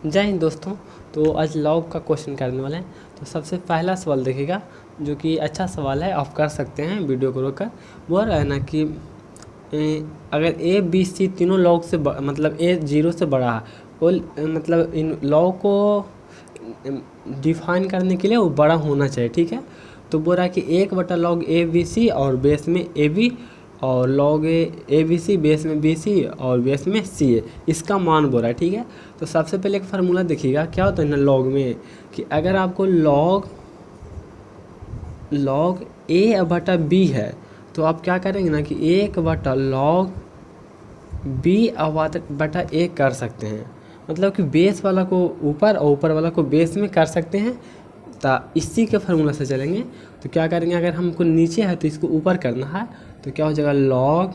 जय हिंद दोस्तों। तो आज लॉग का क्वेश्चन करने वाले हैं। तो सबसे पहला सवाल देखिएगा, जो कि अच्छा सवाल है, आप कर सकते हैं वीडियो को रोककर। वो रहा है ना कि अगर ए बी सी तीनों लॉग से मतलब ए 0 से बड़ा है, वो मतलब इन लॉग को डिफाइन करने के लिए वो बड़ा होना चाहिए, ठीक है। तो बोल रहा है कि 1/log ए बी सी और बेस में ए बी, और log A B C base में बी सी और बेस में सी ए, इसका मान बोल रहा है, ठीक है। तो सबसे पहले एक फार्मूला देखिएगा क्या होता है ना लॉग में, कि अगर आपको log ए बटा बी है, तो आप क्या करेंगे ना कि 1/log बी बटा ए कर सकते हैं। मतलब कि बेस वाला को ऊपर और ऊपर वाला को बेस में कर सकते हैं। तो इसी के फार्मूला से चलेंगे। तो क्या करेंगे, अगर हमको नीचे है तो इसको ऊपर करना है, तो क्या हो जाएगा, log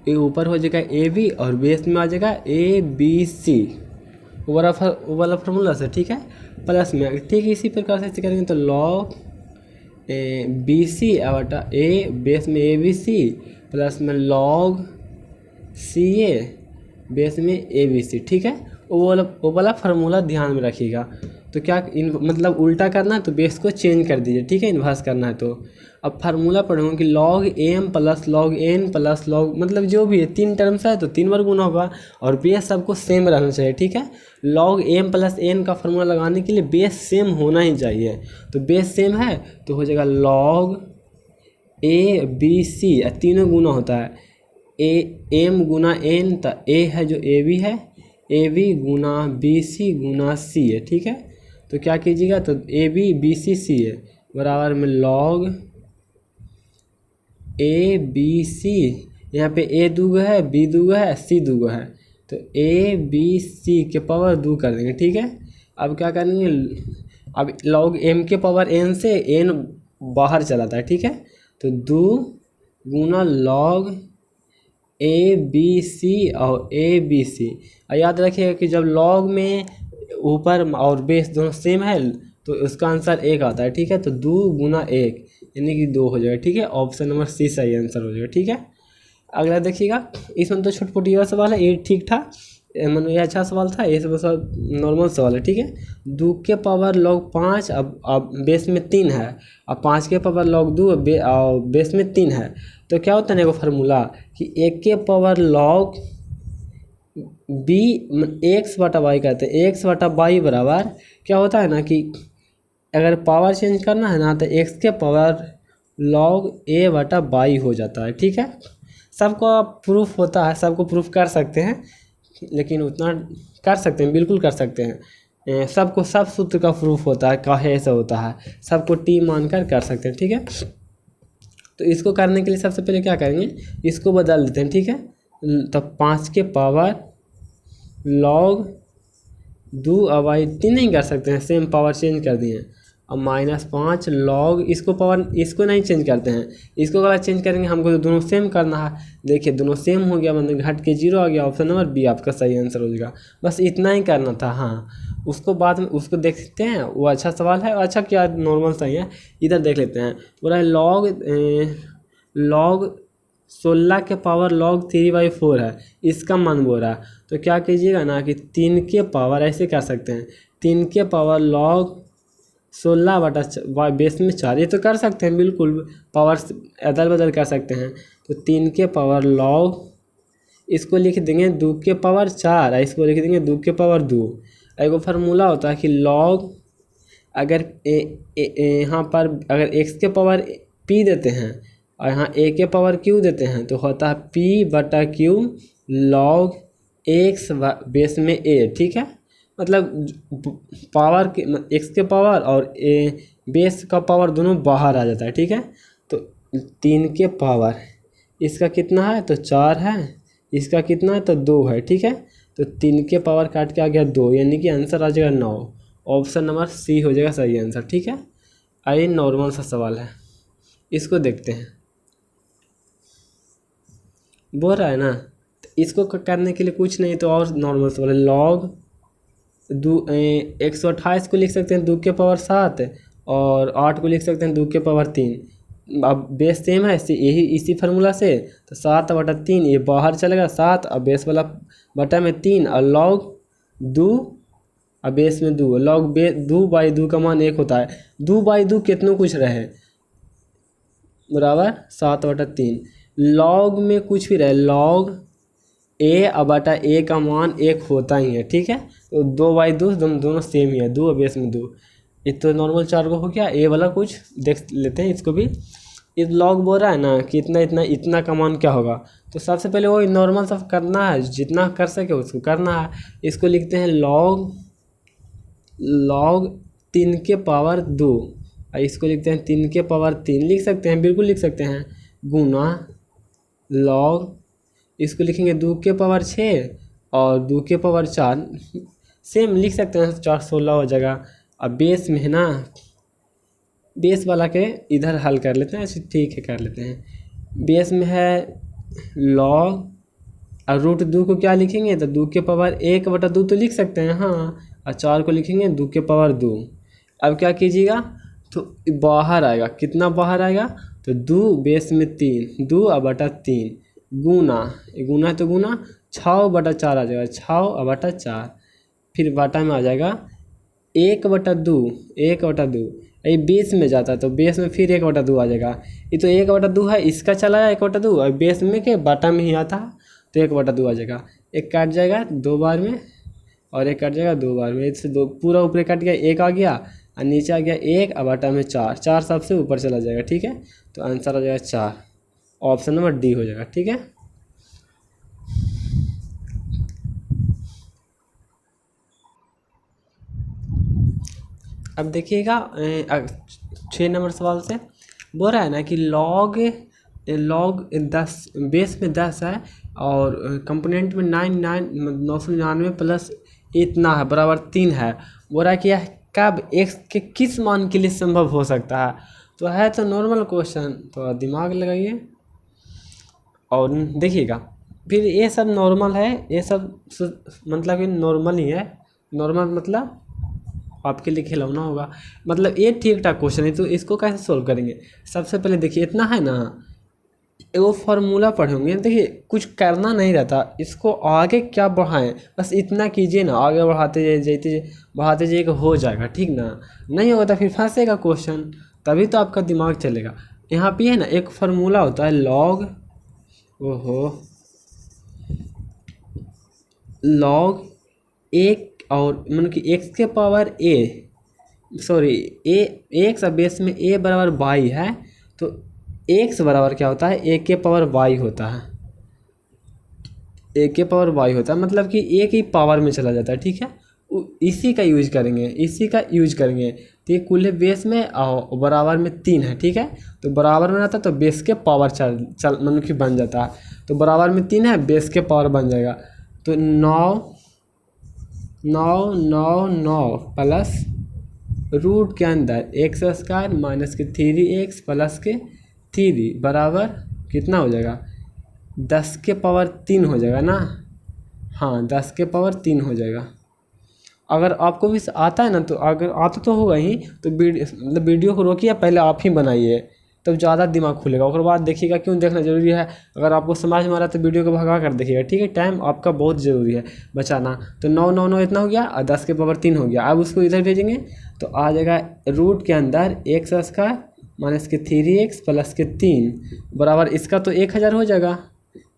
ए ऊपर हो जाएगा ए बी और बेस में आ जाएगा ए बी सी, वो वाला फार्मूला से, ठीक है। प्लस में ठीक इसी प्रकार से करेंगे तो log बी सी बटा ए बेस में ए बी सी प्लस में log सी ए बेस में ए बी सी, ठीक है। वो वाला फार्मूला ध्यान में रखिएगा। तो क्या मतलब उल्टा करना है तो बेस को चेंज कर दीजिए, ठीक है, इन्वर्स करना है। तो अब फार्मूला पढ़ूँगा कि log M plus log N plus log मतलब जो भी है 3 टर्म्स है तो 3 बार गुना होगा, और बेस सबको सेम रहना चाहिए, ठीक है। log एम प्लस एन का फार्मूला लगाने के लिए बेस सेम होना ही चाहिए। तो बेस सेम है तो हो जाएगा log ए बी सी, तीनों गुना होता है, ए एम गुना एन, तो ए है जो ए बी है, A B Guna B C गुना सी है, ठीक है। तो क्या कीजिएगा, तो ए बी बी सी सी है बराबर में log ए बी सी, यहाँ पे ए दूगो है, बी दूगो है, सी दूगो है, तो ए बी सी के पावर 2 कर देंगे, ठीक है। अब क्या करेंगे, अब log एम के पावर एन से एन बाहर चलाता है, ठीक है। तो 2 गुना log ए बी सी और ए बी सी। और याद रखिएगा कि जब log में ऊपर और बेस दोनों सेम है तो उसका आंसर 1 आता है, ठीक है। तो 2 गुना 1 यानी कि 2 हो जाएगा, ठीक है। ऑप्शन नंबर सी सही आंसर हो जाएगा, ठीक है। अगला देखिएगा, इसमें तो छोटी वाला सवाल है, ये ठीक था, मतलब ये अच्छा सवाल था, ये सब नॉर्मल सवाल है, ठीक है। 2 के पावर log 5 अब बेस में 3 है, अब 5 के पावर log 2 बेस में 3 है। तो क्या होता है ना, एगो फार्मूला कि 1 के पावर log बी एक्स बटा वाई कहते हैं, एक्स बटा वाई बराबर क्या होता है ना कि अगर पावर चेंज करना है ना तो एक्स के पावर log ए बटा वाई हो जाता है, ठीक है। सबको प्रूफ होता है, सबको प्रूफ कर सकते हैं, लेकिन उतना कर सकते हैं, बिल्कुल कर सकते हैं। सबको सब सूत्र का प्रूफ होता है, काहे ऐसा होता है, सबको टी मानकर कर सकते हैं, ठीक है। तो इसको करने के लिए सबसे पहले क्या करेंगे, इसको बदल देते हैं, ठीक है। तो 5 के पावर log 2 वाई 3 नहीं कर सकते हैं, सेम पावर चेंज कर दिए। अब -5 log इसको पावर इसको नहीं चेंज करते हैं, इसको अगर चेंज करेंगे हमको तो दोनों सेम करना है। देखिए दोनों सेम हो गया, मतलब घट के 0 आ गया, ऑप्शन नंबर बी आपका सही आंसर हो जाएगा। बस इतना ही करना था। हाँ, उसको बाद में उसको देखते हैं, वो अच्छा सवाल है, अच्छा क्या नॉर्मल सही है, इधर देख लेते हैं। बोला है log 16 के पावर log 3/4 है, इसका मान बोल रहा है। तो क्या कीजिएगा ना कि 3 के पावर ऐसे कर सकते हैं, 3 के पावर log 16 बटा बेस में 4, ये तो कर सकते हैं, बिल्कुल पावर अदल बदल कर सकते हैं। तो 3 के पावर log इसको लिख देंगे 2 के पावर 4, इसको लिख देंगे 2 के पावर 2। एगो फार्मूला होता है कि log अगर यहाँ पर अगर x के पावर p देते हैं और यहाँ a के पावर q देते हैं तो होता है p बटा q log x बेस में a, ठीक है। मतलब पावर के x के पावर और बेस का पावर दोनों बाहर आ जाता है, ठीक है। तो 3 के पावर इसका कितना है तो 4 है, इसका कितना है तो 2 है, ठीक है। तो 3 के पावर काट के आ गया 2, यानी कि आंसर आ जाएगा 9। ऑप्शन नंबर सी हो जाएगा सही आंसर, ठीक है। आइए नॉर्मल सा सवाल है, इसको देखते हैं। बोल रहा है ना, तो इसको करने के लिए कुछ नहीं तो और नॉर्मल सवाल है। log 128 को लिख सकते हैं 2 के पावर 7, और 8 को लिख सकते हैं 2 के पावर 3। अब बेस सेम है यही इसी फार्मूला से, तो 7/3 ये बाहर चलेगा 7 और बेस वाला बटा में 3 और log 2 और बेस में 2 log 2/2 का मान 1 होता है। 2/2 कितनों कुछ रहे बराबर 7/3। log में कुछ भी रहे log a और बटा a का मान 1 होता ही है, ठीक है। तो 2/2 दोनों सेम ही है, 2 और बेस में 2। ये तो नॉर्मल 4 को हो गया। ए वाला कुछ देख लेते हैं इसको भी। इस लॉग बोल रहा है ना कि इतना इतना इतना का मान क्या होगा, तो सबसे पहले वो नॉर्मल सब करना है, जितना कर सके उसको करना है। इसको लिखते हैं log 3 के पावर 2 और इसको लिखते हैं 3 के पावर 3 लिख सकते हैं, बिल्कुल लिख सकते हैं, गुना log इसको लिखेंगे 2 के पावर 6 और 2 के पावर 4 सेम लिख सकते हैं, 416 हो जाएगा। अब बेस में है ना, बेस वाला के इधर हल कर लेते हैं, ठीक है कर लेते हैं। बेस में है log और √2 को क्या लिखेंगे, तो 2 के पावर 1/2 तो लिख सकते हैं हाँ, और 4 को लिखेंगे 2 के पावर 2। अब क्या कीजिएगा, तो बाहर आएगा, कितना बाहर आएगा, तो 2 बेस में 3 2/3 गुना गुना तो गुना 6/4 आ जाएगा, 6/4 फिर बाटा में आ जाएगा 1/2 ये बेस में जाता है तो बेस में फिर 1/2 आ जाएगा। ये तो 1/2 है, इसका चला है 1/2 और बेस में के बाटा में ही आता है तो 1/2 आ जाएगा। एक काट जाएगा 2 बार में और एक काट जाएगा 2 बार में, इससे 2 पूरा ऊपर कट गया, 1 आ गया और नीचे आ गया 1 और बाटा में 4, 4 सबसे ऊपर चला जाएगा, ठीक है। तो आंसर आ जाएगा 4, ऑप्शन नंबर डी हो जाएगा, ठीक है। अब देखिएगा 6 नंबर सवाल से बोल रहा है ना कि log 10 बेस में 10 है और कंपोनेंट में 999 प्लस इतना है बराबर 3 है। बोल रहा है कि यह कब x के किस मान के लिए संभव हो सकता है। तो है तो नॉर्मल क्वेश्चन, तो दिमाग लगाइए और देखिएगा। फिर ये सब नॉर्मल है, ये सब मतलब कि नॉर्मल ही है। नॉर्मल मतलब आपके लिए खिलौना होगा, मतलब ये ठीक ठाक क्वेश्चन है। तो इसको कैसे सोल्व करेंगे, सबसे पहले देखिए इतना है ना, वो फार्मूला पढ़े होंगे, देखिए कुछ करना नहीं रहता, इसको आगे क्या बढ़ाएं बस इतना कीजिए ना, आगे बढ़ाते जाइए हो जाएगा, ठीक ना। नहीं होगा तो फिर फंसेगा क्वेश्चन, तभी तो आपका दिमाग चलेगा। यहाँ पे है ना एक फार्मूला होता है log एक और मतलब कि x के पावर x और बेस में a बराबर y है, तो x बराबर क्या होता है, a के पावर y होता है, a के पावर y होता है, मतलब कि a की पावर में चला जाता है, ठीक है। इसी का यूज करेंगे। तो ये कुल है बेस में और बराबर में 3 है, ठीक है। तो बराबर में रहता है तो बेस के पावर चल मतलब कि बन जाता है, तो बराबर में 3 है, बेस के पावर बन जाएगा। तो 9 प्लस रूट के अंदर x² माइनस के 3x प्लस के 3 बराबर कितना हो जाएगा, 10 के पावर 3 हो जाएगा ना। हाँ 10 के पावर 3 हो जाएगा। अगर आपको भी आता है ना, तो अगर आता तो होगा ही, तो वीडियो को रोकिए, पहले आप ही बनाइए, तब ज़्यादा दिमाग खुलेगा। उसके बाद देखिएगा, क्यों देखना ज़रूरी है, अगर आपको समझ में आ रहा है तो वीडियो को भगा कर देखिएगा, ठीक है। टाइम आपका बहुत ज़रूरी है बचाना। तो 9 इतना हो गया और 10 के पावर 3 हो गया। अब उसको इधर भेजेंगे तो आ जाएगा रूट के अंदर x² माइनस के 3x प्लस के 3 बराबर, इसका तो 1000 हो जाएगा,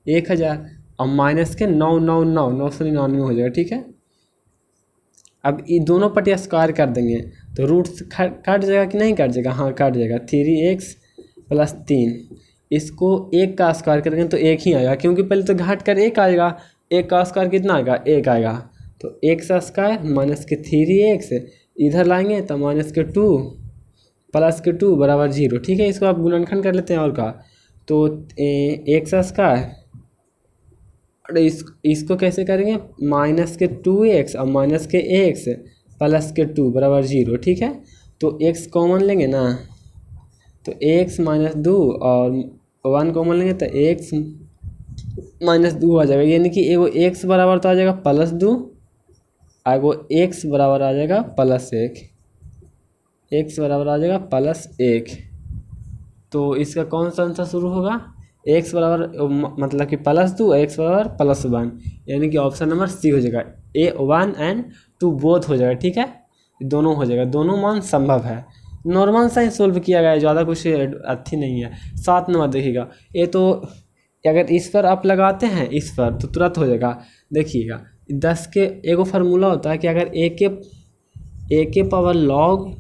1000 और माइनस के 999 हो जाएगा, ठीक है। अब ये दोनों पट्टियाँ स्क्वायर कर देंगे तो रूट कट जाएगा कि नहीं कट जाएगा, हाँ कट जाएगा। 3x प्लस 3 इसको 1 का स्क्वायर करेंगे तो 1 ही आएगा, क्योंकि पहले तो घट कर 1 आएगा, 1 का स्क्वायर कितना आएगा, 1 आएगा। तो x² माइनस के 3x इधर लाएंगे तो माइनस के 2 प्लस के 2 बराबर 0, ठीक है। इसको आप गुणनखंड कर लेते हैं और का, तो x² और इसको कैसे करेंगे, माइनस के 2x और माइनस के x प्लस के 2 बराबर 0, ठीक है। तो x कॉमन लेंगे ना, तो x माइनस 2 और 1 कॉमन लेंगे तो x माइनस 2 आ जाएगा, यानी कि एगो x बराबर तो आ जाएगा +2 और एगो x बराबर आ जाएगा +1, x बराबर आ जाएगा +1। तो इसका कौन सा आंसर शुरू होगा, x बराबर मतलब कि +2 x बराबर +1, यानी कि ऑप्शन नंबर सी हो जाएगा। A1 and 2 बोथ हो जाएगा, ठीक है, दोनों हो जाएगा, दोनों मान संभव है। नॉर्मल सा ही सोल्व किया गया है, ज़्यादा कुछ अच्छी नहीं है। 7 नंबर देखिएगा, ये तो अगर इस पर आप लगाते हैं इस पर तो तुरंत हो जाएगा। देखिएगा 10 के एगो फार्मूला होता है कि अगर ए के पावर लॉग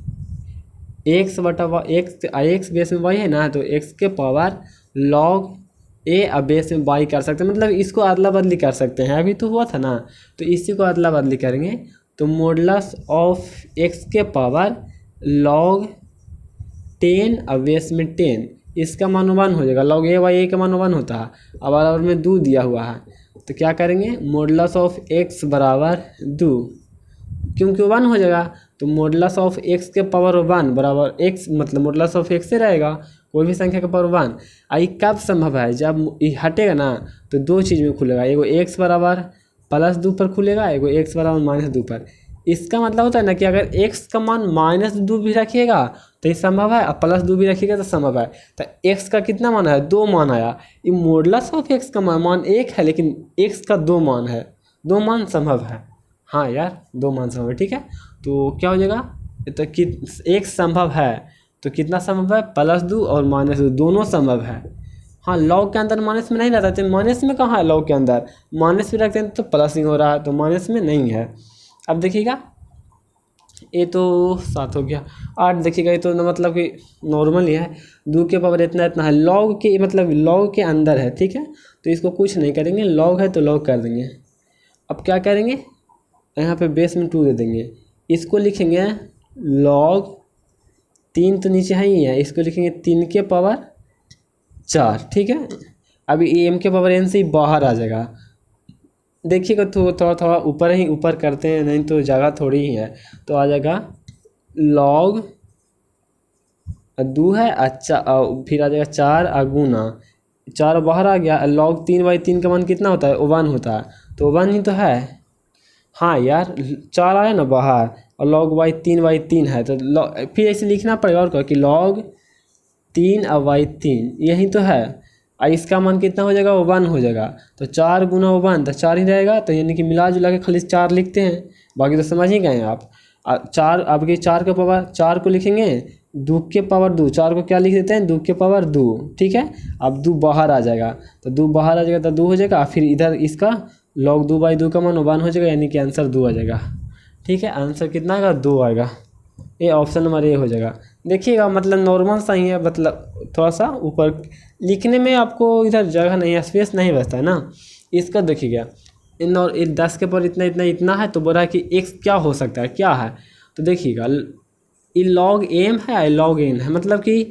x बटा x बेस में y है ना, तो x के पावर लॉग a अब बेस में y कर सकते हैं, मतलब इसको अदला बदली कर सकते हैं। अभी तो हुआ था ना, तो इसी को अदला बदली करेंगे तो मॉडुलस ऑफ x के पावर लॉग 10 अब बेस में 10, इसका मान 1 हो जाएगा। लॉग a का मान 1 होता है, अब बराबर में 2 दिया हुआ है, तो क्या करेंगे मॉडुलस ऑफ x बराबर 2, क्योंकि 1 हो जाएगा तो मॉडुलस ऑफ x के पावर 1 बराबर x, मतलब मॉडुलस ऑफ x से रहेगा कोई भी संख्या के पावर 1। आई कब संभव है, जब ये हटेगा ना तो दो चीज़ में खुलेगा, एगो x बराबर +2 पर खुलेगा, एगो x बराबर -2 पर। इसका मतलब होता है ना कि अगर x का मान -2 भी रखिएगा तो ये संभव है, और +2 भी रखिएगा तो संभव है। तो x का कितना मान है, 2 मान आया। ये मॉडुलस ऑफ x का मान 1 है, लेकिन x का 2 मान है, 2 मान संभव है। हाँ यार 2 मान संभव है, ठीक है। तो क्या हो जाएगा, तो कि एक संभव है तो कितना संभव है, +2 और -2 दोनों संभव है। हाँ लॉग के अंदर माइनस में नहीं रहता, तो माइनस में कहाँ है, लॉग के अंदर माइनस में रखते हैं तो प्लस ही हो रहा है, तो माइनस में नहीं है। अब देखिएगा ये तो 7 हो गया। 8 देखिएगा, ये तो मतलब कि नॉर्मल ही है, 2 के पावर इतना इतना है, लॉग के मतलब लॉग के अंदर है, ठीक है। तो इसको कुछ नहीं करेंगे, लॉग है तो लॉग कर देंगे। अब क्या करेंगे, यहाँ पे बेस में 2 दे देंगे, इसको लिखेंगे लॉग 3 तो नीचे ही है, इसको लिखेंगे 3 के पावर 4, ठीक है। अभी m के पावर n से ही बाहर आ जाएगा। देखिएगा तो थोड़ा ऊपर ही ऊपर करते हैं, नहीं तो जगह थोड़ी ही है, तो आ जाएगा लॉग 2 है, अच्छा फिर आ जाएगा 4 गुना 4 बाहर आ गया, लॉग 3/3 का मान कितना होता है, 1 होता है, तो 1 ही तो है। हाँ यार 4 आया ना बाहर, और लॉग y 3/3 है, तो फिर ऐसे लिखना पड़ेगा और क्या कि लॉग 3/3 यही तो है। और इसका मान कितना हो जाएगा, 1 हो जाएगा, तो 4 गुना 1 तो 4 ही रहेगा, तो यानी कि मिला जुला के खाली 4 लिखते हैं, बाकी तो समझ ही गए आप। 4 अब के 4 के पावर 4 को लिखेंगे 2 के पावर 2, 4 को क्या लिख देते हैं 2 के पावर 2, ठीक है। अब 2 बाहर आ जाएगा, तो 2 बाहर आ जाएगा तो 2 हो जाएगा, फिर इधर इसका लॉग 2/2 का मान 1 हो जाएगा, यानी कि आंसर 2 आ जाएगा, ठीक है। आंसर कितना आएगा, 2 आएगा। ये ऑप्शन नंबर ए हो जाएगा। देखिएगा मतलब नॉर्मल सा ही है, मतलब थोड़ा सा ऊपर लिखने में आपको इधर जगह नहीं है, स्पेस नहीं बचता है ना। इसका देखिएगा इन और 10 के पर इतना इतना इतना है, तो बोल रहा है कि x क्या हो सकता है, क्या है, तो देखिएगा ये लॉग m है, लॉग n है, मतलब कि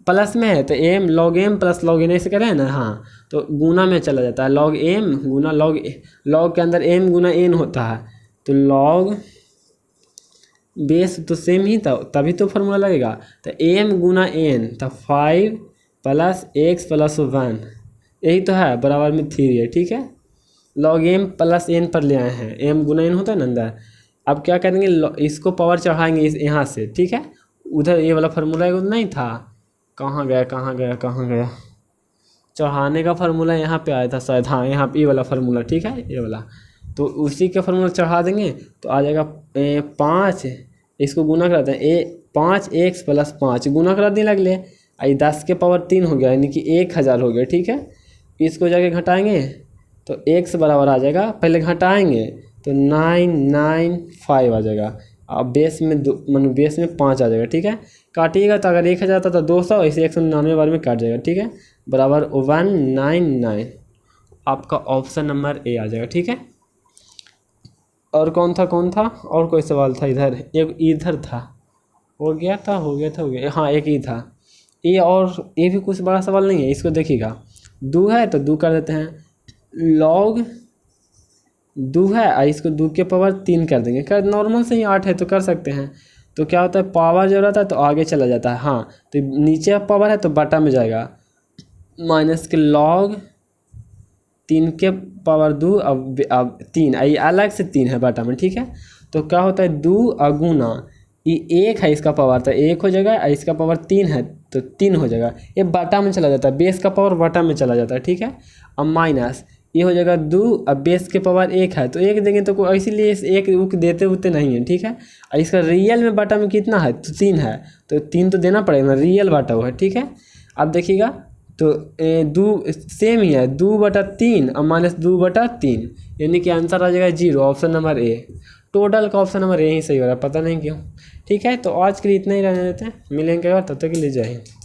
प्लस में है तो m log m plus log n ऐसे करें ना, हाँ तो गुना में चला जाता है, लॉग m गुना लॉग के अंदर m गुना n होता है, तो लॉग बेस तो सेम ही था, तभी तो फार्मूला लगेगा, तो m गुना n तो 5 + x + 1 यही तो है, बराबर में 3 है, ठीक है। लॉग m प्लस n पर ले आए हैं, m गुना n होता है ना अंदर। अब क्या करेंगे, इसको पावर चढ़ाएंगे इस यहाँ से, ठीक है। उधर ये वाला फार्मूला नहीं था, कहाँ गया, चढ़ाने का फार्मूला यहाँ पे आया था शायद, हाँ यहाँ पे ये वाला फार्मूला, ठीक है, ये वाला, तो उसी का फार्मूला चढ़ा देंगे तो आ जाएगा 5, इसको गुना कराते हैं 5x + 5 गुना करा दें लगले, 10 के पावर 3 हो गया, यानी कि 1000 हो गया, ठीक है। इसको जाके घटाएंगे तो x बराबर आ जाएगा, पहले घटाएंगे तो 995 आ जाएगा, अब बेस में बेस में 5 आ जाएगा, ठीक है। काटिएगा तो अगर 1000 था तो 200, ऐसे 199 बार में काट जाएगा, ठीक है, बराबर 199। आपका ऑप्शन नंबर ए आ जाएगा, ठीक है। और कौन था, और कोई सवाल था इधर, एक इधर था, हो गया था, हाँ एक ही था ये, और ये भी कुछ बड़ा सवाल नहीं है। इसको देखिएगा 2 है तो 2 कर देते हैं, लॉग 2 है, इसको 2 के पावर 3 कर देंगे, कर नॉर्मल से ही 8 है तो कर सकते हैं। तो क्या होता है, पावर जो रहता है तो आगे चला जाता है, हाँ तो नीचे पावर है तो बटा में जाएगा, माइनस के लॉग 3 के पावर 2 अब 3, ये अलग से 3 है बटा में, ठीक है। तो क्या होता है 2 गुना ये 1 है, इसका पावर तो 1 हो जाएगा, इसका पावर 3 है तो 3 हो जाएगा, ये बटा में चला जाता है, बेस का पावर बटा में चला जाता है, ठीक है। अब माइनस ये हो जाएगा 2, अब बेस के पावर 1 है तो 1 देंगे तो इसीलिए इस 1 उक देते उते नहीं है, ठीक है। और इसका रियल में बटा में कितना है तो 3 है, तो 3 तो देना पड़ेगा ना, रियल बटा हुआ है, ठीक है। अब देखिएगा तो 2 सेम ही है, 2/3 और -2/3, यानी कि आंसर आ जाएगा 0, ऑप्शन नंबर ए। टोटल का ऑप्शन नंबर ए ही सही हो रहा है, पता नहीं क्यों। ठीक है, तो आज के लिए इतना ही रहने देते हैं, मिलेंगे और तब तक के लिए जय हिंद।